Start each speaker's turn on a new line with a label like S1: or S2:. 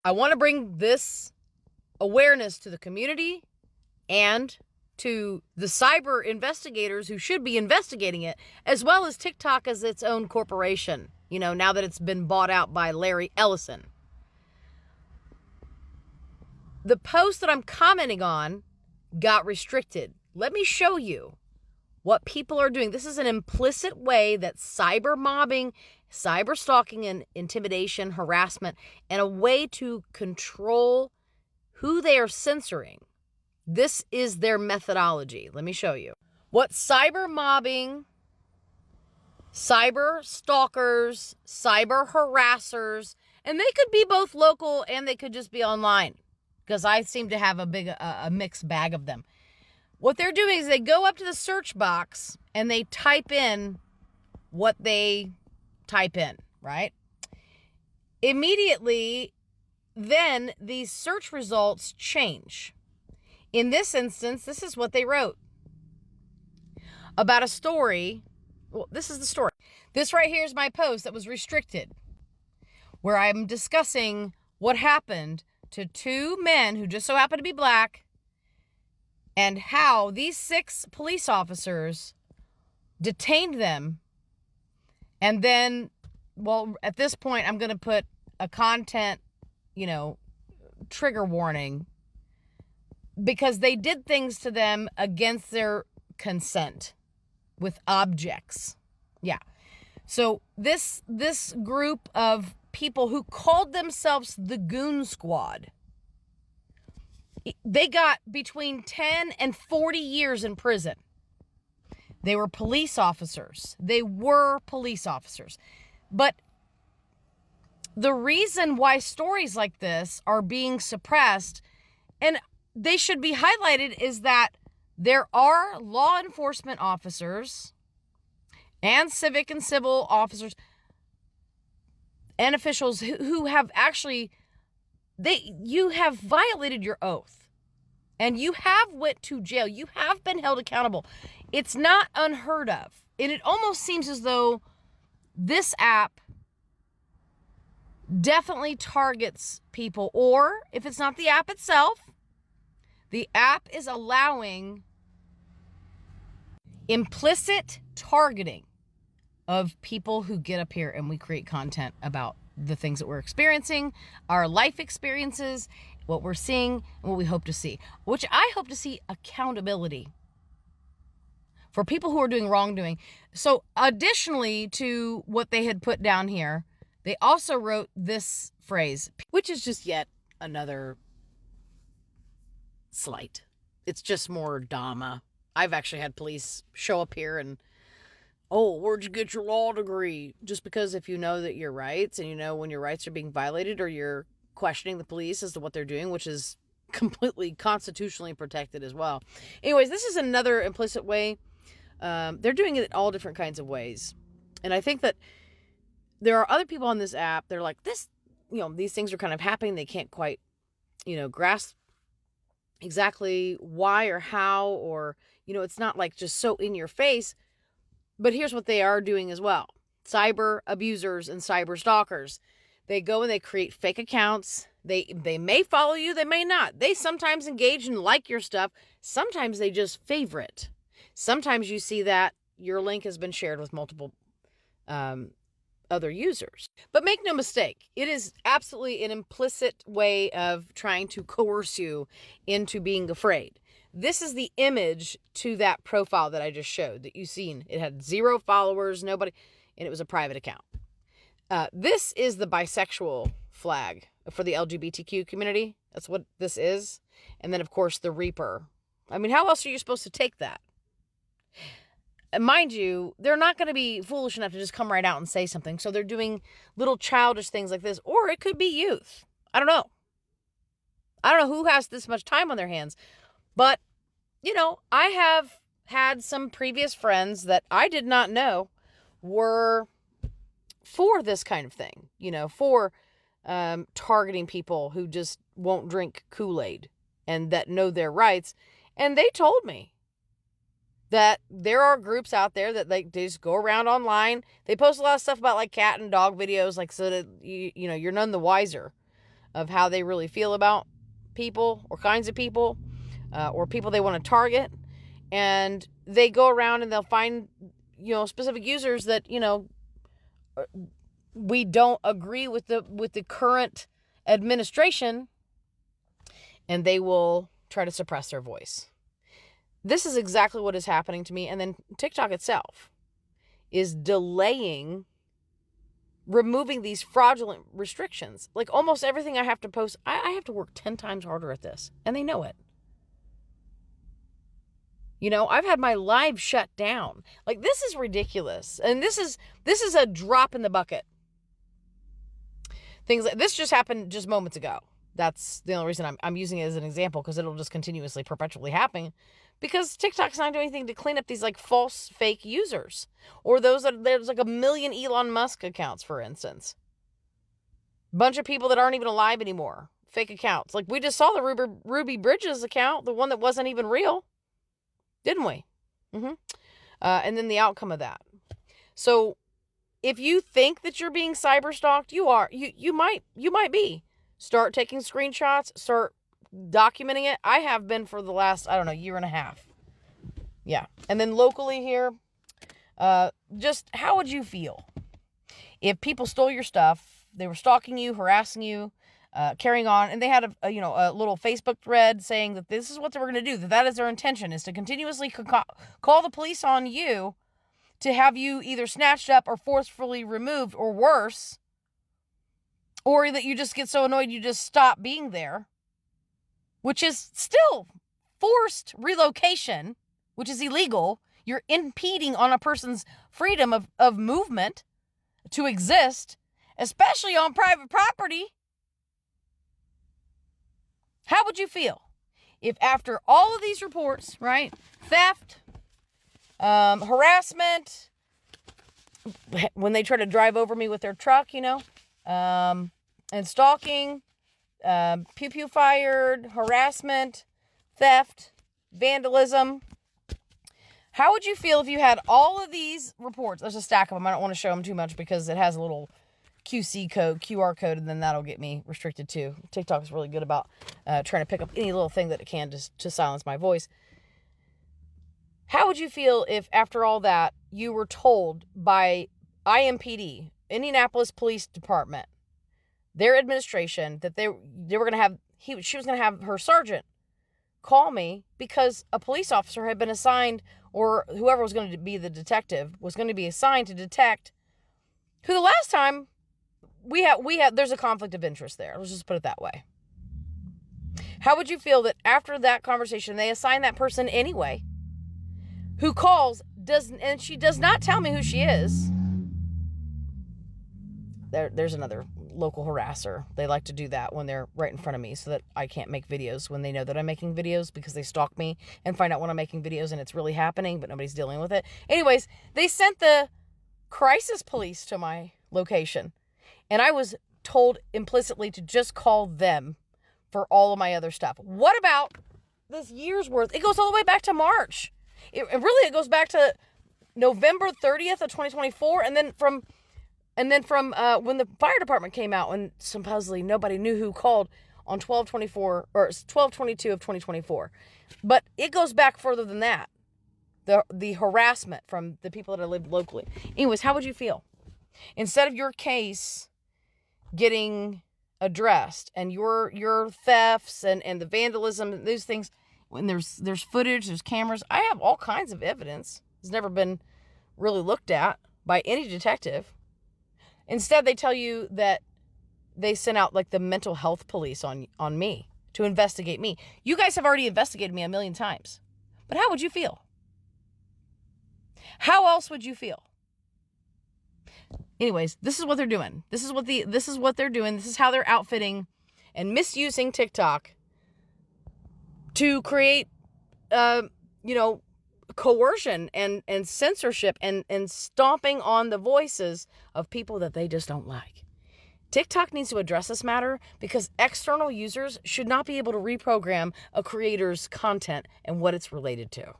S1: I want to bring this awareness to the community and to the cyber investigators who should be investigating it, as well as TikTok as its own corporation, now that it's been bought out by Larry Ellison. The post that I'm commenting on got restricted. Let me show you what people are doing. This is an implicit way that cyber mobbing, cyber stalking, and intimidation, harassment, and a way to control who they are censoring. This is their methodology. Let me show you. What cyber mobbing, cyber stalkers, cyber harassers, and they could be both local and they could just be online, because I seem to have a mixed bag of them. What they're doing is they go up to the search box and they type in what they type in, right? Immediately, then these search results change. In this instance, this is what they wrote about a story. Well, this is the story. This right here is my post that was restricted, where I'm discussing what happened to two men who just so happen to be black, and how these 6 police officers detained them. And then, well, at this point, I'm going to put a content, trigger warning, because they did things to them against their consent with objects. Yeah. So this group of people who called themselves the Goon Squad, they got between 10 and 40 years in prison. They were police officers. But the reason why stories like this are being suppressed, and they should be highlighted, is that there are law enforcement officers and civic and civil officers and officials who have actually, you have violated your oath. And you have went to jail. You have been held accountable. It's not unheard of. And it almost seems as though this app definitely targets people. Or if it's not the app itself, the app is allowing implicit targeting of people who get up here and we create content about the things that we're experiencing, our life experiences, what we're seeing, and what we hope to see. Which I hope to see accountability for people who are doing wrongdoing. So additionally to what they had put down here, they also wrote this phrase, which is just yet another slight. It's just more drama. I've actually had police show up here and, oh, where'd you get your law degree? Just because if you know that your rights, and you know when your rights are being violated, or you're questioning the police as to what they're doing, which is completely constitutionally protected as well. Anyways, this is another implicit way. They're doing it all different kinds of ways. And I think that there are other people on this app, they're like, these things are kind of happening. They can't quite, grasp exactly why or how, or, it's not like just so in your face. But here's what they are doing as well. Cyber abusers and cyber stalkers. They go and they create fake accounts. They may follow you, they may not. They sometimes engage and like your stuff. Sometimes they just favorite. Sometimes you see that your link has been shared with multiple other users. But make no mistake, it is absolutely an implicit way of trying to coerce you into being afraid. This is the image to that profile that I just showed that you've seen. It had 0 followers, nobody, and it was a private account. This is the bisexual flag for the LGBTQ community. That's what this is. And then, of course, the Reaper. I mean, how else are you supposed to take that? And mind you, they're not going to be foolish enough to just come right out and say something. So they're doing little childish things like this. Or it could be youth. I don't know. I don't know who has this much time on their hands. But, I have had some previous friends that I did not know were for this kind of thing, for targeting people who just won't drink Kool-Aid and that know their rights. And they told me that there are groups out there that they just go around online. They post a lot of stuff about like cat and dog videos, like so that you're none the wiser of how they really feel about people or kinds of people or people they want to target. And they go around and they'll find, specific users that, we don't agree with the current administration, and they will try to suppress their voice. This is exactly what is happening to me. And then TikTok itself is delaying removing these fraudulent restrictions. Like almost everything I have to post, I have to work 10 times harder at this, and they know it. I've had my live shut down. Like, this is ridiculous. And this is a drop in the bucket. Things like this just happened just moments ago. That's the only reason I'm using it as an example, because it'll just continuously, perpetually happen. Because TikTok's not doing anything to clean up these, like, false, fake users. Or there's like 1 million Elon Musk accounts, for instance. Bunch of people that aren't even alive anymore. Fake accounts. Like, we just saw the Ruby Bridges account, the one that wasn't even real. Didn't we? And then the outcome of that. So if you think that you're being cyber stalked, you are. You might be. Start taking screenshots. Start documenting it. I have been for the last, year and a half. Yeah. And then locally here, just how would you feel if people stole your stuff? They were stalking you, harassing you, carrying on, and they had a little Facebook thread saying that this is what they were going to do, that is their intention, is to continuously call the police on you to have you either snatched up or forcefully removed, or worse, or that you just get so annoyed you just stop being there, which is still forced relocation, which is illegal. You're impeding on a person's freedom of movement to exist, especially on private property. How would you feel if after all of these reports, right, theft, harassment, when they try to drive over me with their truck, and stalking, pew-pew fired, harassment, theft, vandalism, how would you feel if you had all of these reports? There's a stack of them. I don't want to show them too much because it has a little QR code, and then that'll get me restricted too. TikTok is really good about trying to pick up any little thing that it can to silence my voice. How would you feel if after all that you were told by IMPD, Indianapolis Police Department, their administration, that they were going to have, she was going to have her sergeant call me because a police officer had been assigned, or whoever was going to be the detective was going to be assigned to detect who the last time we had, there's a conflict of interest there. Let's just put it that way. How would you feel that after that conversation, they assign that person anyway, who calls, and she does not tell me who she is? There's another local harasser. They like to do that when they're right in front of me so that I can't make videos when they know that I'm making videos, because they stalk me and find out when I'm making videos and it's really happening, but nobody's dealing with it. Anyways, they sent the crisis police to my location, and I was told implicitly to just call them for all of my other stuff. What about this year's worth? It goes all the way back to March. It goes back to November 30th of 2024, and then from when the fire department came out, and supposedly nobody knew who called on 12/24 or 12/22 of 2024. But it goes back further than that. The harassment from the people that I lived locally. Anyways, how would you feel? Instead of your case getting addressed and your thefts and the vandalism, these things, when there's footage, there's cameras, I have all kinds of evidence. It's never been really looked at by any detective. Instead, they tell you that they sent out like the mental health police on me to investigate me. You guys have already investigated me 1 million times. But how would you feel? How else would you feel? Anyways, this is what they're doing. This is what they're doing. This is how they're outfitting and misusing TikTok to create, coercion and censorship and stomping on the voices of people that they just don't like. TikTok needs to address this matter because external users should not be able to reprogram a creator's content and what it's related to.